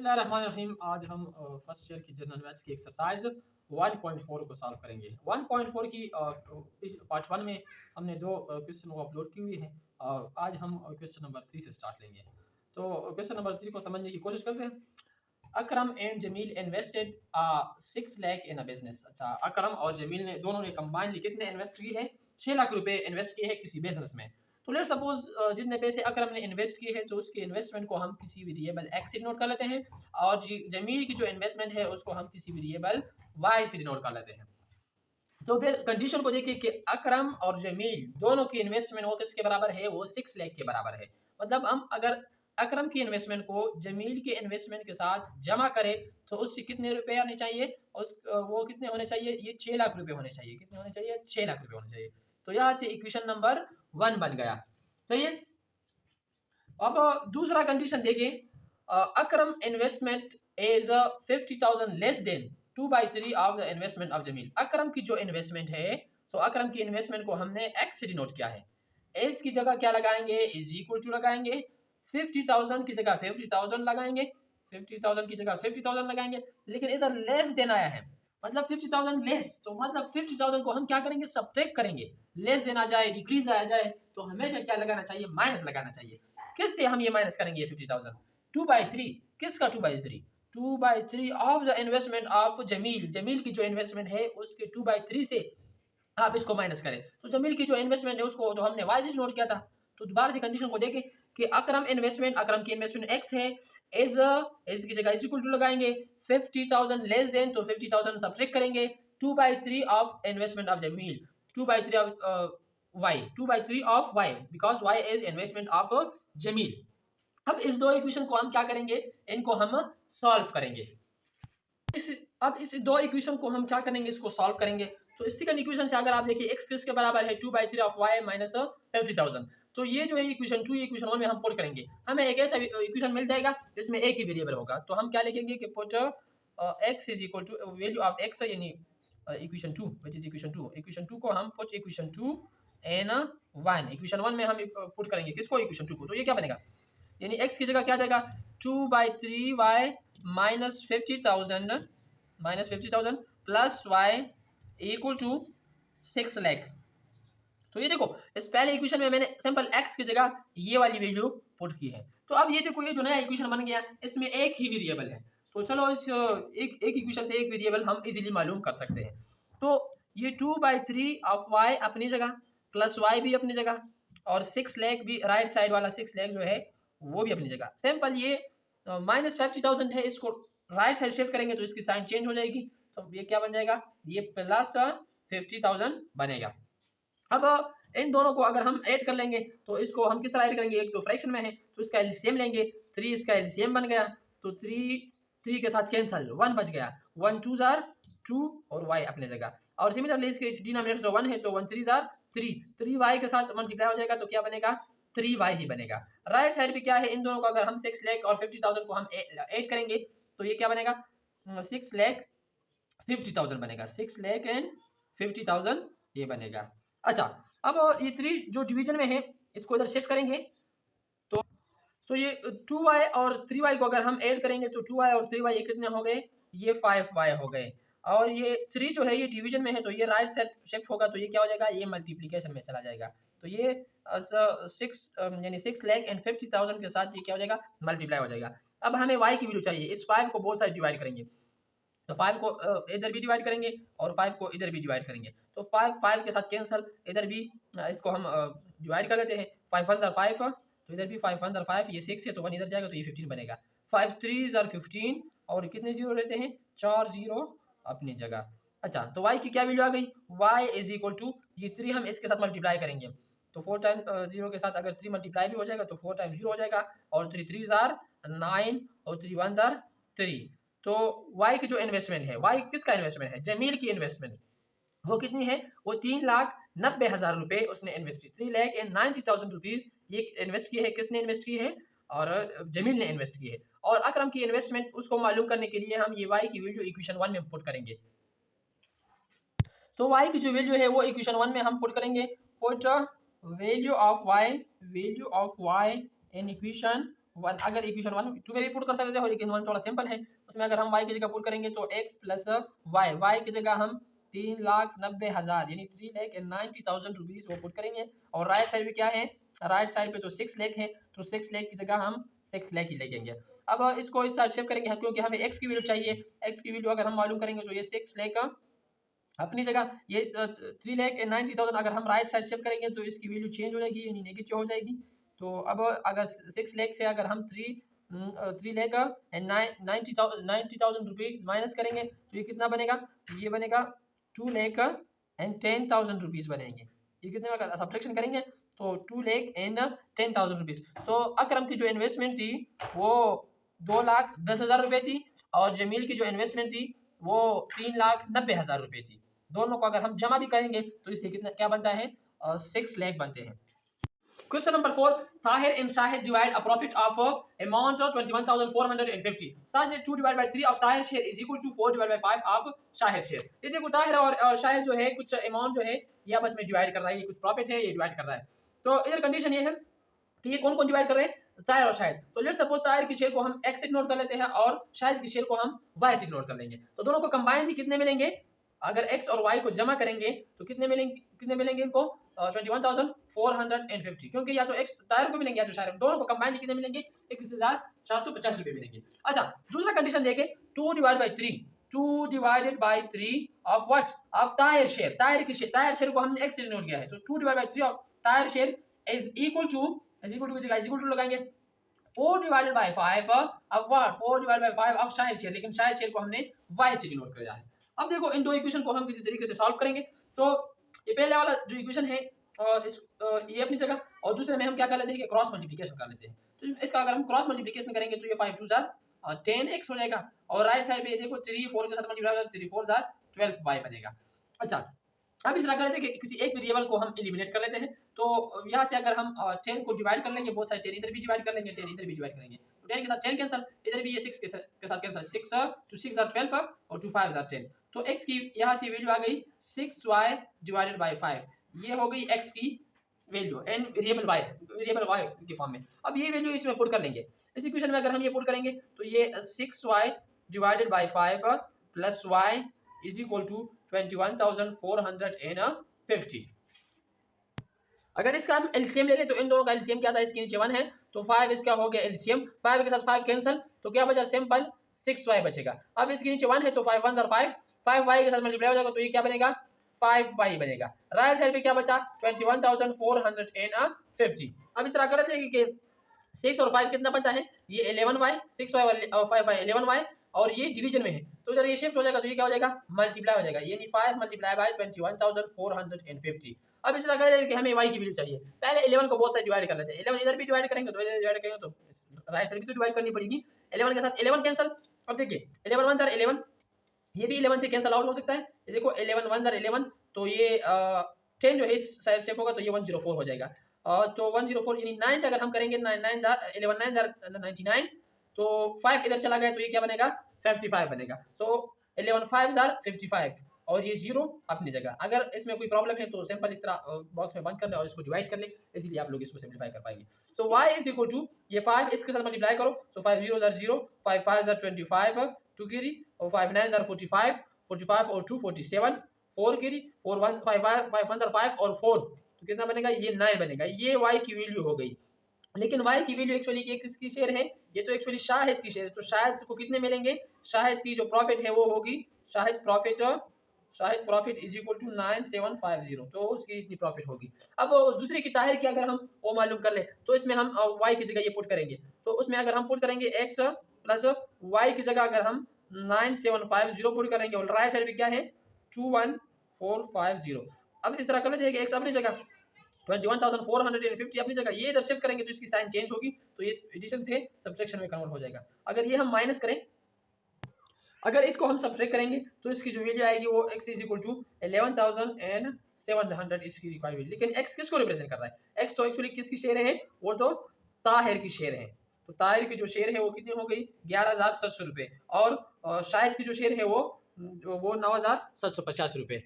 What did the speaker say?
बिस्मिल्लाहिर्रहमानिर्रहीम। आज हम फर्स्ट ईयर की जनरल मैथ्स की एक्सरसाइज 1.4 को सॉल्व करेंगे। 1.4 की पार्ट 1 में हमने दो क्वेश्चन को अपलोड की हुई है। आज हम क्वेश्चन नंबर 3 से स्टार्ट लेंगे। तो क्वेश्चन नंबर 3 को समझने की कोशिश करते हैं। Akram and Jameel invested 6 lakh in a business. अच्छा, अकरम और जमील ने दोनों ने कंबाइनली कितने इन्वेस्ट किए हैं? 6 लाख रुपए इन्वेस्ट किए हैं किसी बिजनेस में। तो लेट्स सपोज जितने पैसे अकरम ने इन्वेस्ट किए हैं तो उसके इन्वेस्टमेंट को हम किसी वेरिएबल एक्स से डिनोट कर लेते हैं और जमील की जो इन्वेस्टमेंट है उसको हम किसी वेरिएबल वाई से डिनोट कर लेते हैं। तो फिर कंडीशन को देखिए कि अकरम और जमील दोनों की इन्वेस्टमेंट वो किसके बराबर है? वो 6 लाख के बराबर है। मतलब हम अगर अकरम की इन्वेस्टमेंट को जमील के इन्वेस्टमेंट के साथ जमा करें तो उससे कितने रुपए आने चाहिए? वो कितने होने चाहिए? ये 6 लाख रुपए होने चाहिए। कितने होने चाहिए? 6 लाख रुपए होने चाहिए। तो यहाँ से इक्वेशन नंबर 1 बन गया। सही है। अब दूसरा कंडीशन देखें। Akram investment is 50,000 less than 2/3 of the investment of Jameel. Akram की जो इन्वेस्टमेंट है, सो अकरम की इन्वेस्टमेंट को हमने एक्स से डिनोट किया है। एस की जगह क्या लगाएंगे? इज इक्वल टू लगाएंगे। 50,000 की जगह 50,000 लगाएंगे। 50,000 की जगह 50,000 लगाएंगे। लेकिन इधर लेस देन आया है, मतलब 50,000 लेस, तो मतलब 50,000 को हम क्या करेंगे? सब्ट्रैक्ट करेंगे। लेस देना जाए, डिक्रीज आ जाए, तो हमेशा क्या लगाना चाहिए? माइनस लगाना चाहिए। किससे हम ये माइनस करेंगे? 50,000 2/3। किसका 2/3? 2/3 of the investment of Jameel. Jameel की जो इन्वेस्टमेंट है उसके 2/3 से आप इसको माइनस करें तो जमील की जो इन्वेस्टमेंट है उसको तो हमने वाई से नोट किया था। तो दोबारा से कंडीशन को देखें कि अकरम की इन्वेस्टमेंट एक्स है। इज की जगह इज इक्वल टू लगाएंगे। 50,000 लेस देन, तो 50,000 सब्ट्रैक्ट करेंगे 2/3 of investment of Jameel. 2/3 of Y, 2/3 of Y, because Y is investment of Jameel. अब इस दो इक्वेशन को हम क्या करेंगे? इनको हम सॉल्व करेंगे। अब इस दो इक्वेशन को हम क्या करेंगे? इसको सॉल्व करेंगे। तो इस सेकंड इक्वेशन से अगर आप देखिए एक्स किसके बराबर है? 2/3 ऑफ वाई माइनस 50,000। तो ये जो है इक्वेशन 2, इक्वेशन 1 में हम पुट करेंगे, हमें एक ऐसा इक्वेशन मिल जाएगा जिसमें एक ही वेरिएबल होगा। तो हम क्या लिखेंगे कि put x is equal to value of x यानी इक्वेशन 2 व्हिच इज इक्वेशन 2 को हम पुट इक्वेशन 2 एन 1। इक्वेशन 1 में हम पुट करेंगे किसको? इक्वेशन 2 को। तो ये क्या बनेगा? यानी x की जगह क्या जाएगा? 2/3y minus 50,000 plus y equal to 6 lakh. तो ये देखो, इस पहले इक्वेशन में मैंने सिंपल x की जगह ये वाली वैल्यू पुट की है। तो अब ये देखो, ये जो नया इक्वेशन बन गया इसमें एक ही वेरिएबल है। तो चलो इस एक इक्वेशन से एक वेरिएबल हम इजीली मालूम कर सकते हैं। तो ये 2/3 ऑफ y अपनी जगह, प्लस y भी अपनी जगह, और 6 लाख भी, राइट साइड वाला 6 लाख जो है वो भी अपनी जगह। सिंपल ये माइनस 50,000 है, इसको राइट साइड शिफ्ट करेंगे तो इसकी साइन चेंज हो जाएगी। तो ये क्या बन जाएगा? ये प्लस 50,000 बनेगा। अब इन दोनों को अगर हम ऐड कर लेंगे तो इसको हम किस तरह ऐड करेंगे? एक तो फ्रैक्शन में है तो इसका एलसीएम लेंगे। 3 इसका एलसीएम बन गया, तो 3 के साथ कैंसिल, 1 बच गया। 1 2 जार 2 और y अपने जगह। और सिमिलरली इसके डिनोमिनेटर जो 1 है तो 1 3 जार 3 y के साथ मल्टीप्लाई हो जाएगा तो क्या बनेगा? 3y ही बनेगा। राइट साइड पे क्या है? इन दोनों को अगर हम 6 लाख और 50,000 को हम ऐड करेंगे तो ये क्या बनेगा? 6 लाख 50,000 बनेगा। 6 लाख एंड 50,000 ये बनेगा। अच्छा, अब ये 3 जो डिवीजन में है इसको इधर शिफ्ट करेंगे तो ये 2y और 3y को अगर हम ऐड करेंगे तो 2y और 3y ये कितने हो गए? ये 5y हो गए। और ये 3 जो है ये डिवीजन में है तो ये राइट साइड शिफ्ट होगा तो ये क्या हो जाएगा? ये मल्टीप्लिकेशन में चला जाएगा। तो ये 6 यानी 6 लाख एंड 50,000 के साथ ये क्या हो जाएगा? मल्टीप्लाई हो जाएगा। अब हमें y की वैल्यू चाहिए। इस 5 को बोथ साइड डिवाइड करेंगे, तो 5 को इधर भी डिवाइड करेंगे और 5 को इधर भी डिवाइड करेंगे। तो 5 के साथ कैंसल, इधर भी इसको हम डिवाइड कर देते हैं। 5 1 5, तो इधर भी 5 1 5, ये 6 है तो 1 इधर जाएगा तो ये 15 बनेगा। 5 3 15 और कितने जीरो रहते हैं? 4 जीरो अपनी जगह। अच्छा, तो y की क्या वैल्यू आ गई? y इज इक्वल टू, ये 3 हम इसके साथ मल्टीप्लाई करेंगे तो 4 टाइम 0 के साथ अगर 3 मल्टीप्लाई भी हो जाएगा तो 4 टाइम 0 हो जाएगा, और 3 3 जार 9 और 3 1 जार 3। तो y की जो इन्वेस्टमेंट है, y किसका इन्वेस्टमेंट है? जमील की इन्वेस्टमेंट। वो कितनी है? वो 3,90,000 रुपए उसने इन्वेस्ट की। 3,90,000 रुपीज ये इन्वेस्ट की है। किसने इन्वेस्ट की है? और जमील ने इन्वेस्ट की है। और अकरम की इन्वेस्टमेंट उसको मालूम करने के लिए हम ये y की वैल्यू इक्वेशन 1 में पुट करेंगे। तो y की जो वैल्यू है वो इक्वेशन 1 में हम पुट करेंगे। Put value of y in equation one, अगर इक्वेशन 1 2 में भी पुट कर सकते हो, लेकिन 1 थोड़ा सिंपल है। उसमें अगर हम y की जगह पुट करेंगे तो x प्लस y की जगह हम 3,90,000 यानी 3,90,000 रुपीज वो पुट करेंगे। और राइट साइड पे क्या है, राइट साइड पे तो 6 लाख है, तो 6 लाख की जगह हम 6 लाख ही लेंगे। अब इसको इस साइड शिफ्ट करेंगे क्योंकि हमें x की वैल्यू चाहिए। x की वैल्यू अगर हम मालूम करेंगे तो ये 6 लाख अपनी जगह, ये 3,90,000 अगर हम राइट साइड शिफ्ट करेंगे तो इसकी वैल्यू चेंज हो जाएगी यानी नेगेटिव हो जाएगी। तो अब अगर 6 लाख से अगर हम 3 लाख एंड 90,000 रुपीज माइनस करेंगे तो ये कितना बनेगा, ये बनेगा 2 लाख एंड 10,000 रुपीज बनेंगे। ये कितने में सब्ट्रैक्शन करेंगे तो 2 लाख एंड 10,000 रुपीज। तो अकरम की जो इन्वेस्टमेंट थी वो 2,10,000 रुपये थी और जमील की जो इन्वेस्टमेंट थी वो 3,90,000 रुपये थी। दोनों को अगर हम जमा भी करेंगे तो इससे कितना क्या बनता है, 6 लाख बनते हैं। Question number 4. Tahir and Shahid divide a profit of amount of 21,450. Such that 2 divided by 3 of Tahir share is equal to 4 divided by 5 of Shahid share. ये देखो ताहिर और शाहिद जो है कुछ अमाउंट जो है ये आपस में डिवाइड कर रहा है, ये कुछ प्रॉफिट है ये डिवाइड कर रहा है। तो इधर कंडीशन ये है कि ये कौन कौन डिवाइड कर रहे हैं, ताहिर और शाहिद। तो लेट्स सपोज ताहिर की शेयर को हम x इग्नोर कर लेते हैं और शाहिद की शेयर को हम y से इग्नोर कर लेंगे। तो दोनों को कंबाइन भी कितने मिलेंगे, अगर x और y को जमा करेंगे तो कितने मिलेंगे इनको 21,450, क्योंकि या तो x ताहिर को मिलेंगे या तो शाहिद, दोनों को कंबाइन कितने मिलेंगे 21,450 रुपए मिलेंगे। अच्छा दूसरा कंडीशन देखें, 2 divide by 3, 2 divided by 3 of what, of Tahir share, Tahir share को हमने x से इग्नोर किया है, तो 2 divide by 3 of Tahir share is equal to की जगह इज इक्वल टू लगाएंगे 4 डिवाइडेड बाय 5 अब व्हाट 4 डिवाइडेड बाय 5 अब शाहिद शेयर, लेकिन शाहिद शेयर को हमने y से डिनोट किया है। अब देखो इन दो इक्वेशन को हम किसी तरीके से सॉल्व करेंगे। तो ये पहले वाला जो इक्वेशन है ये अपनी जगह, और दूसरे में हम क्या कर लेते हैं कि क्रॉस मल्टीप्लिकेशन कर लेते हैं। तो इसका अगर हम क्रॉस मल्टीप्लिकेशन करेंगे तो ये 5 2 जार 10x हो जाएगा, और राइट साइड पे देखो 3 4 के साथ मल्टीप्लाई हो जाएगा 3 4 जार 12y बनेगा। अच्छा अब इस तरह कर लेते हैं कि किसी एक वेरिएबल को हम एलिमिनेट कर लेते हैं। तो यहाँ से अगर हम 10 को डिवाइड कर लेंगे, बहुत सारे 10 इधर भी डिवाइड कर लेंगे, 10 इधर भी डिवाइड करेंगे, तो 10 के साथ 10 कैंसिल, इधर भी ये 6 के साथ कैंसिल, 6 टू 6 आर 12 और 2 5 आर 10। तो x की यहाँ से वैल्यू आ गई 6y डिवाइडेड बाय 5, ये हो गई x की वैल्यू एंड वेरिएबल y की फॉर्म में। अब ये वैल्यू इसमें पुट कर लेंगे, इस इक्वेशन में अगर हम ये पुट करेंगे तो ये 6y divided by 5 plus y is equal to 21,450। अगर इसका हम एलसीएम ले लें तो इन दोनों का एलसीएम क्या था, इसके नीचे 1 है तो 5 इसका हो गया एलसीएम, 5 के साथ 5 कैंसिल, तो क्या बचा सिंपल 6y बचेगा। अब इसके नीचे 1 है तो 5 1 और 5 5y के साथ मल्टीप्लाई हो जाएगा तो ये क्या बनेगा 5y बनेगा। राइट साइड पे क्या बचा 21,450। अब इस तरह कर लेते हैं कि 6 और 5 कितना बनता है, ये 11y, 6y और 5y 11y, और ये डिवीजन में है तो इधर ये शिफ्ट हो जाएगा तो ये क्या हो जाएगा मल्टीप्लाई हो जाएगा, यानी 5 मल्टीप्लाई बाय 21,450। अब इस तरह करें कि हमें y की वैल्यू चाहिए, पहले 11 को बहुत सारे डिवाइड कर लेते हैं, 11 इधर भी डिवाइड करेंगे तो इधर डिवाइड करेंगे तो राइट साइड भी तो डिवाइड करनी पड़ेगी, 11 के साथ 11 कैंसिल। अब देखिए 11 1 * 11, ये भी 11 से कैंसिल आउट हो सकता है, ये देखो 11 1 * 11 तो ये 10 जो है इस साइड से होगा तो ये 104 हो जाएगा। तो 104 यानी 9 से अगर हम करेंगे 9 9 11 9 99, तो 5 इधर चला गया तो ये क्या बनेगा 55 बनेगा। सो 11 5 55 और ये 0 अपनी जगह। अगर इसमें कोई प्रॉब्लम है तो सिंपल इस तरह बॉक्स में बंद कर ले और इसको डिवाइड कर ले, इसीलिए आप लोग इसको सिंपलीफाई कर पाएंगे। सो y इज इक्वल टू ये 5 इसके साथ मल्टीप्लाई करो तो 5 0 0 5 5 25 2 गिरी और 5 9 45 45 और 2 47 4 गिरी 4 1 5 5 1 5 और 4 तो कितना बनेगा ये 9 बनेगा। ये y की वैल्यू हो गई, लेकिन y की वैल्यू एक्चुअली ये किसकी शेयर है, ये तो एक्चुअली शाहिद की शेयर है, तो शाहिद को कितने मिलेंगे, शाहिद की जो प्रॉफिट है वो होगी Shahid profit is equal to 9750, तो उसकी इतनी प्रॉफिट होगी। अब दूसरे की ताहिर की अगर हम वो मालूम कर ले तो इसमें हम y की जगह ये पुट करेंगे, तो उसमें अगर हम पुट करेंगे x प्लस y की जगह अगर हम 9750 पुट करेंगे और राइट साइड पे क्या है 21450। अब इस तरह कर लेते हैं कि x अपनी जगह 21,450 अपनी जगह, ये इधर शिफ्ट करेंगे तो इसकी साइन चेंज होगी तो ये एडिशन से सब्ट्रैक्शन में कन्वर्ट हो जाएगा। अगर ये हम माइनस करें, अगर इसको हम सब्ट्रैक्ट करेंगे तो इसकी जो वैल्यू आएगी वो x इज इक्वल टू 11,700 इसकी रिक्वायर्ड वैल्यू। लेकिन x किसको रिप्रेजेंट कर रहा है, x तो एक्चुअली किसकी शेयर है, वो तो ताहिर की शेयर है, तो ताहिर की जो शेयर है वो कितनी हो गई 11,700 रुपये, और शाहिद की जो शेयर है वो 9,750 रुपये।